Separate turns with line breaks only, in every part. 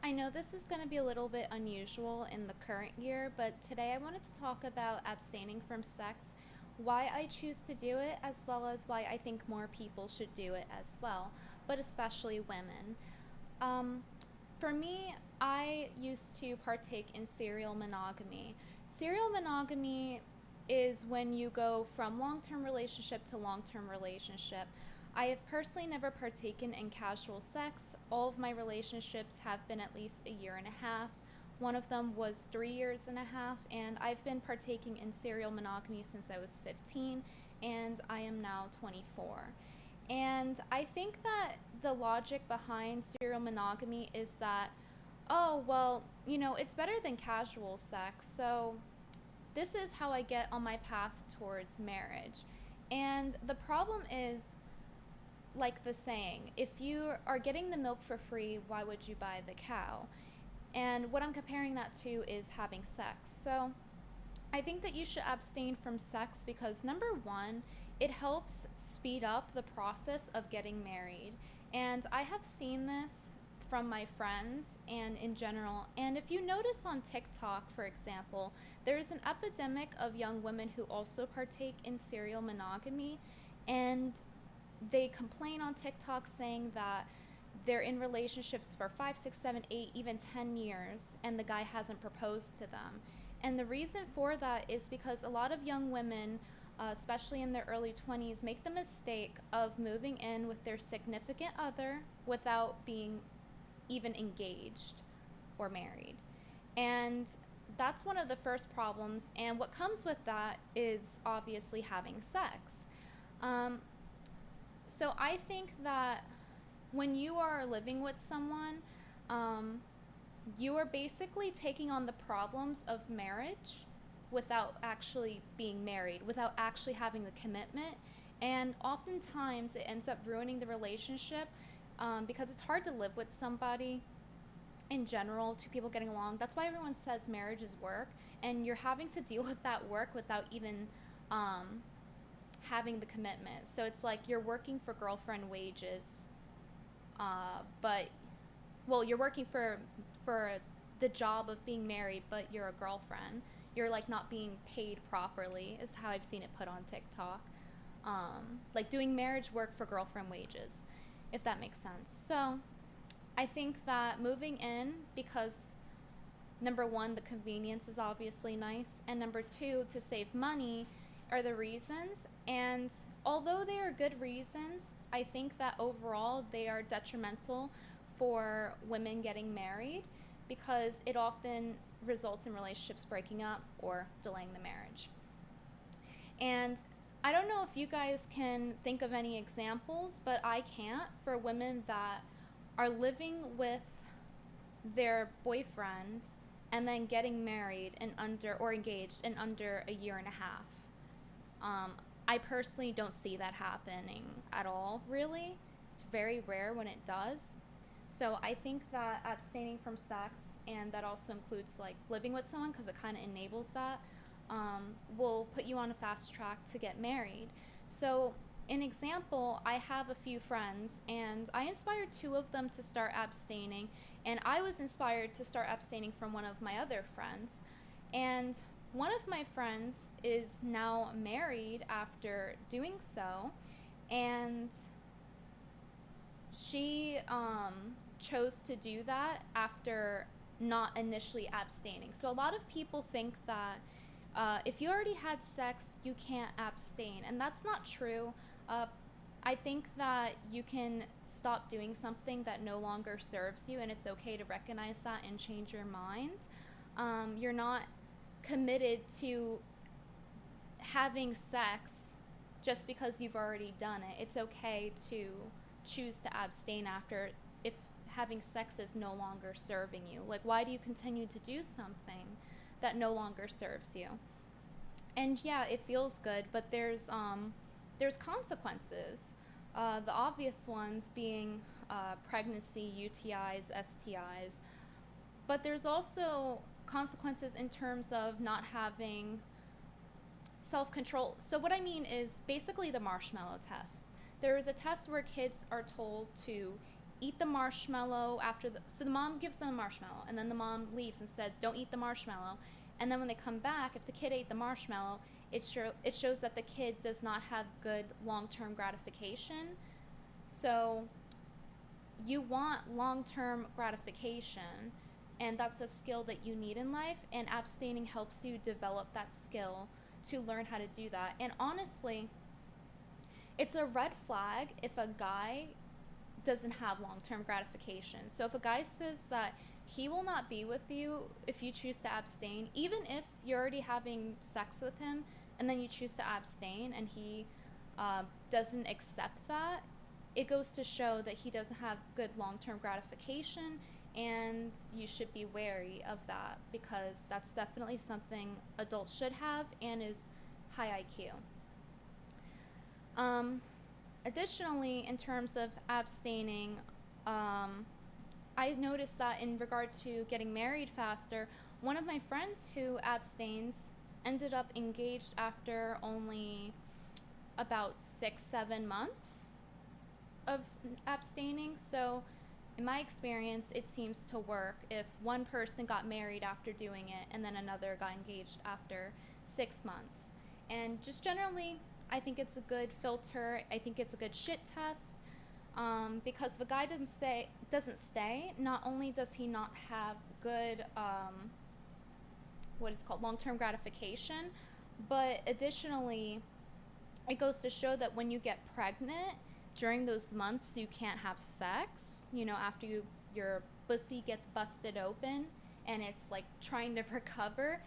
I know this is going to be a little bit unusual in the current year, but today I wanted to talk about abstaining from sex, why I choose to do it, as well as why I think more people should do it as well, but especially women. Um, for me, I used to partake in serial monogamy. Serial monogamy is when you go from long term relationship to long term relationship. I have personally never partaken in casual sex. All of my relationships have been at least a year and a half. One of them was 3 years and a half, and I've been partaking in serial monogamy since I was 15, and I am now 24. And I think that the logic behind serial monogamy is that, oh, well, it's better than casual sex, so this is how I get on my path towards marriage. And the problem is, like the saying, if you are getting the milk for free, why would you buy the cow? And what I'm comparing that to is having sex. So I think that you should abstain from sex because, number one, it helps speed up the process of getting married. And I have seen this from my friends and in general. And if you notice on TikTok, for example, there is an epidemic of young women who also partake in serial monogamy. And they complain on TikTok saying that they're in relationships for 5, 6, 7, 8, even 10 years, and the guy hasn't proposed to them. And the reason for that is because a lot of young women, especially in their early 20s, make the mistake of moving in with their significant other without being even engaged or married. And that's one of the first problems. And what comes with that is obviously having sex. Um, so I think that when you are living with someone, um, you are basically taking on the problems of marriage without actually being married, without actually having the commitment. And oftentimes it ends up ruining the relationship because it's hard to live with somebody in general, two people getting along. That's why everyone says marriage is work, and you're having to deal with that work without even um, having the commitment. So it's like you're working for girlfriend wages, but well, you're working for the job of being married, but you're a girlfriend. You're like not being paid properly, is how I've seen it put on TikTok. Like doing marriage work for girlfriend wages, if that makes sense. So I think that moving in, because number one, the convenience is obviously nice, and number two, to save money, are the reasons. And although they are good reasons, I think that overall they are detrimental for women getting married because it often results in relationships breaking up or delaying the marriage. And I don't know if you guys can think of any examples, but I can't, for women that are living with their boyfriend and then getting married in under or engaged in under a year and a half. Um, I personally don't see that happening at all, really. It's very rare when it does. So I think that abstaining from sex, and that also includes like living with someone because it kind of enables that, will put you on a fast track to get married. So, an example, I have a few friends, and I inspired two of them to start abstaining, and I was inspired to start abstaining from one of my other friends. And one of my friends is now married after doing so, and she chose to do that after not initially abstaining. So a lot of people think that if you already had sex, you can't abstain, and that's not true. Uh, I think that you can stop doing something that no longer serves you, and it's okay to recognize that and change your mind. You're not committed to having sex just because you've already done it. It's okay to choose to abstain after if having sex is no longer serving you. Like, why do you continue to do something that no longer serves you? And yeah, it feels good, but there's consequences. The obvious ones being pregnancy, UTIs, STIs, but there's also consequences in terms of not having self control. So, what I mean is basically the marshmallow test. There is a test where kids are told to eat the marshmallow after so the mom gives them a marshmallow, and then the mom leaves and says, don't eat the marshmallow. And then when they come back, if the kid ate the marshmallow, it shows that the kid does not have good long-term gratification. So you want long-term gratification, and that's a skill that you need in life, and abstaining helps you develop that skill to learn how to do that. And honestly, it's a red flag if a guy doesn't have long-term gratification. So if a guy says that he will not be with you if you choose to abstain, even if you're already having sex with him and then you choose to abstain, and he doesn't accept that, it goes to show that he doesn't have good long-term gratification, and you should be wary of that, because that's definitely something adults should have and is high IQ. Additionally, in terms of abstaining, I noticed that in regard to getting married faster, one of my friends who abstains ended up engaged after only about 6-7 months of abstaining. So in my experience, it seems to work if one person got married after doing it and then another got engaged after 6 months. And just generally, I think it's a good filter. I think it's a good shit test, because if a guy doesn't stay, not only does he not have good what is called long-term gratification, but additionally, it goes to show that when you get pregnant during those months, you can't have sex. After your pussy gets busted open and it's like trying to recover,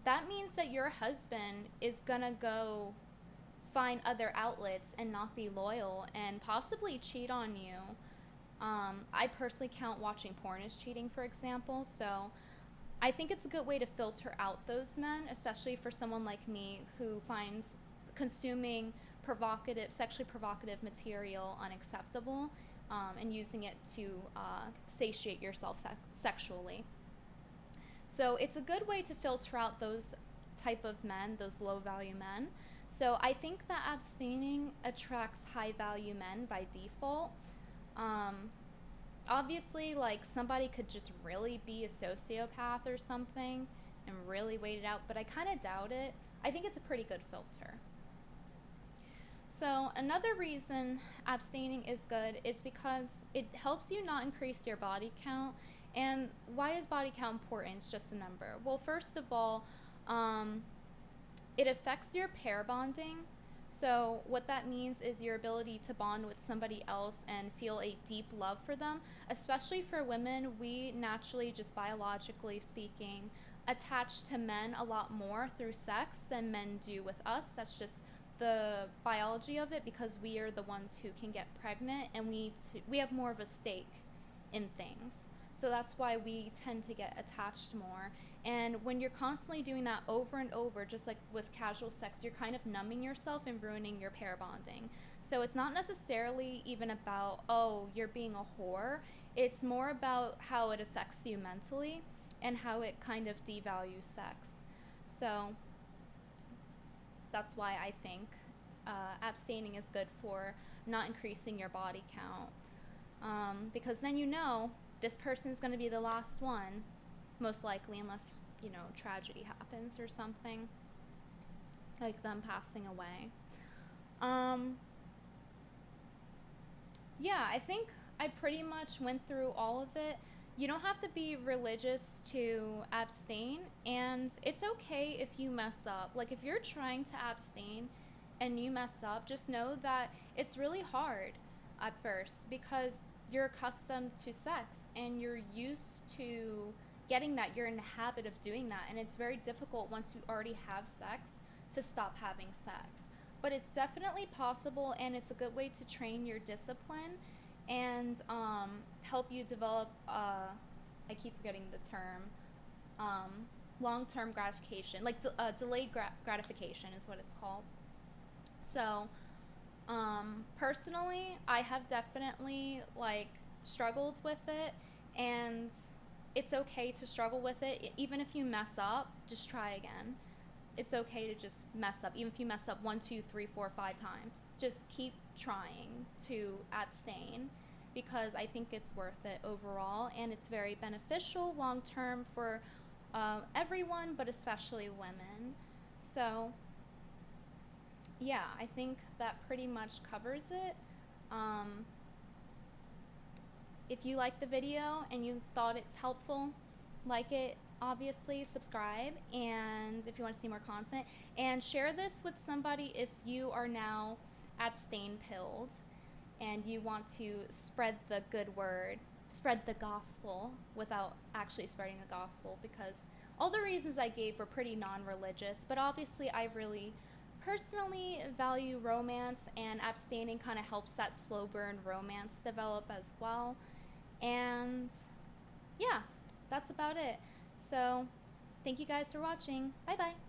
that means that your husband is gonna go find other outlets and not be loyal and possibly cheat on you. I personally count watching porn as cheating, for example, so I think it's a good way to filter out those men, especially for someone like me who finds consuming sexually provocative material unacceptable, and using it to satiate yourself sexually. So it's a good way to filter out those type of men, those low value men. So I think that abstaining attracts high value men by default. Obviously, like, somebody could just really be a sociopath or something and really wait it out, but I kind of doubt it. I think it's a pretty good filter. So another reason abstaining is good is because it helps you not increase your body count. And why is body count important? It's just a number. Well, first of all, it affects your pair bonding. So what that means is your ability to bond with somebody else and feel a deep love for them. Especially for women, we naturally, just biologically speaking, attach to men a lot more through sex than men do with us. That's just the biology of it, because we are the ones who can get pregnant, and we have more of a stake in things. So that's why we tend to get attached more. And when you're constantly doing that over and over, just like with casual sex, you're kind of numbing yourself and ruining your pair bonding. So it's not necessarily even about, oh, you're being a whore. It's more about how it affects you mentally and how it kind of devalues sex. So that's why I think abstaining is good for not increasing your body count. Because then this person is going to be the last one, most likely, unless, tragedy happens or something, like them passing away. Yeah, I think I pretty much went through all of it. You don't have to be religious to abstain, and it's okay if you mess up. Like, if you're trying to abstain and you mess up, just know that it's really hard at first, because you're accustomed to sex and you're used to getting that. You're in the habit of doing that, and it's very difficult once you already have sex to stop having sex. But it's definitely possible, and it's a good way to train your discipline and help you develop, I keep forgetting the term, long-term gratification, like delayed gratification is what it's called. So personally, I have definitely struggled with it, and it's okay to struggle with it. Even if you mess up, just try again. It's okay to just mess up. Even if you mess up 1, 2, 3, 4, 5 times, just keep trying to abstain, because I think it's worth it overall, and it's very beneficial long term for everyone, but especially women. So yeah, I think that pretty much covers it. Um, if you liked the video and you thought it's helpful, like it, obviously, subscribe, and if you want to see more content, and share this with somebody if you are now abstain pilled and you want to spread the good word, spread the gospel without actually spreading the gospel, because all the reasons I gave were pretty non-religious, but obviously I really personally value romance, and abstaining kind of helps that slow burn romance develop as well. And yeah, that's about it. So thank you guys for watching. Bye bye.